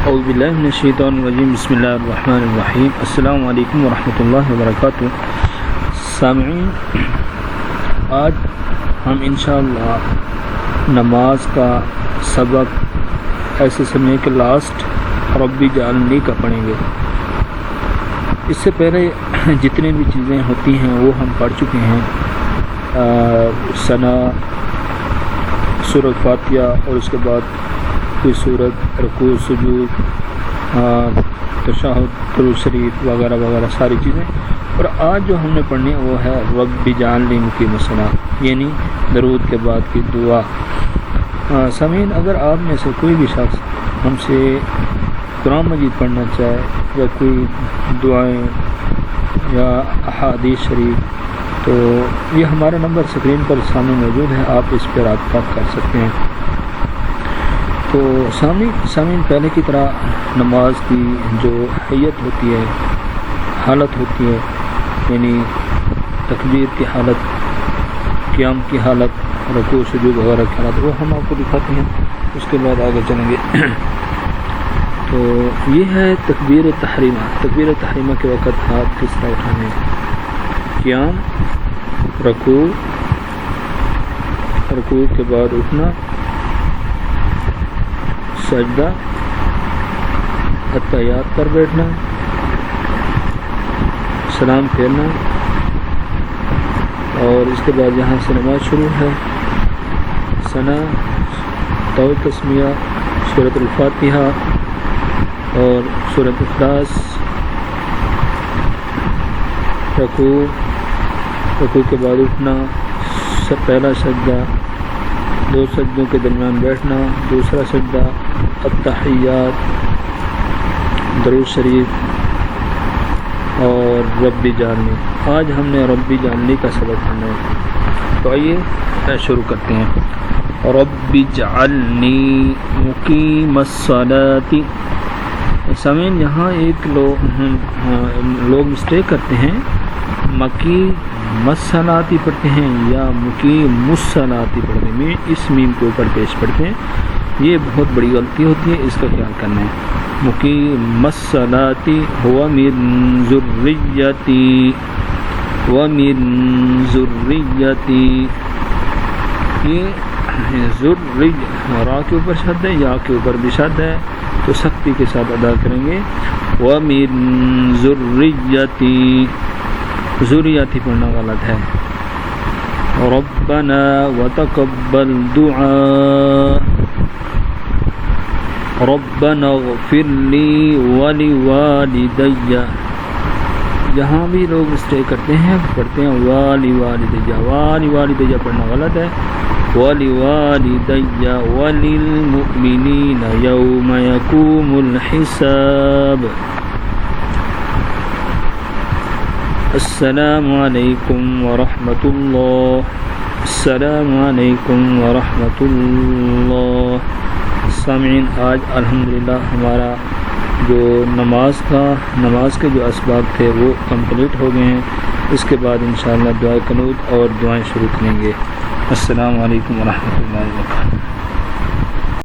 اعوذ باللہ من الشیطان الرجیم بسم اللہ الرحمن الرحیم السلام علیکم ورحمۃ اللہ وبرکاتہ۔ سامعین، آج ہم انشاءاللہ نماز کا سبق ایسے سمجھیں کہ لاسٹ ربی جعلنی کا پڑھیں گے۔ اس سے پہلے جتنے بھی چیزیں ہوتی ہیں وہ ہم پڑھ چکے ہیں، ثنا، سورۃ فاتحہ، اور اس کے بعد کوئی سورت، رکوع، سجود، تشہد، درود شریف وغیرہ وغیرہ ساری چیزیں۔ اور آج جو ہم نے پڑھنی ہے وہ ہے رب اجعلنی مقیم الصلاۃ، یعنی درود کے بعد کی دعا۔ سامعین، اگر آپ میں سے کوئی بھی شخص ہم سے قرآن مجید پڑھنا چاہے یا کوئی دعائیں یا احادیث شریف، تو یہ ہمارا نمبر اسکرین پر سامنے موجود ہے، آپ اس پہ رابطہ کر سکتے ہیں۔ تو سامعین، پہلے کی طرح نماز کی جو حیت ہوتی ہے، حالت ہوتی ہے، یعنی تکبیر کی حالت، قیام کی حالت، رکوع سجود وغیرہ کی حالت، وہ ہم آپ کو دکھاتے ہیں، اس کے بعد آگے چلیں گے۔ تو یہ ہے تکبیر تحریمہ۔ تکبیر تحریمہ کے وقت ہاتھ کس طرح اٹھانے ہیں؟ قیام، رکوع کے بعد اٹھنا، سجدہ، اتحیات پر بیٹھنا، سلام پھیرنا، اور اس کے بعد یہاں سے نماز شروع ہے۔ ثنا، توحید تسمیہ، سورۃ الفاتحہ اور سورۃ اخلاص، رکوع کے بعد اٹھنا، پہلا سجدہ، دو سجدوں کے درمیان بیٹھنا، دوسرا سجدہ، التحیات، درود شریف اور رب اجعلنی۔ آج ہم نے رب اجعلنی کا سبق پڑھنا ہے، تو آئیے شروع کرتے ہیں۔ رب اجعلنی مقیم الصلاۃ۔ سامعین، یہاں ایک لوگ مسٹیک کرتے ہیں، مقیم الصلاۃ پڑھتے ہیں یا مقیم الصلاۃ پڑھتے ہیں، اس میم کے اوپر پیش پڑھتے ہیں، یہ بہت بڑی غلطی ہوتی ہے، اس کا خیال کرنا ہے۔ مقیم الصلاۃ هو من ذریتی ومن ذریتی، یہ را کے اوپر شد ہے، یا کے اوپر بھی شد ہے، تو سختی کے ساتھ ادا کریں گے۔ ومن ذریتی، ذریتی پڑھنا غلط ہے۔ ربنا وتقبل دعاء، ربنا اغفر لی ولوالدی، یہاں بھی لوگ مسٹیک کرتے ہیں، پڑھتے ہیں والدی پڑھنا غلط ہے۔ ولوالدی وللمؤمنین یوم یقوم الحساب۔ السلام علیکم ورحمۃ اللہ، السلام علیکم ورحمۃ اللہ۔ سامعین، آج الحمدللہ ہمارا جو نماز کے جو اسباب تھے وہ کمپلیٹ ہو گئے ہیں۔ اس کے بعد انشاءاللہ دعائے قنوت اور دعائیں شروع کریں گے۔ السلام علیکم ورحمۃ اللہ وبرکاتہ۔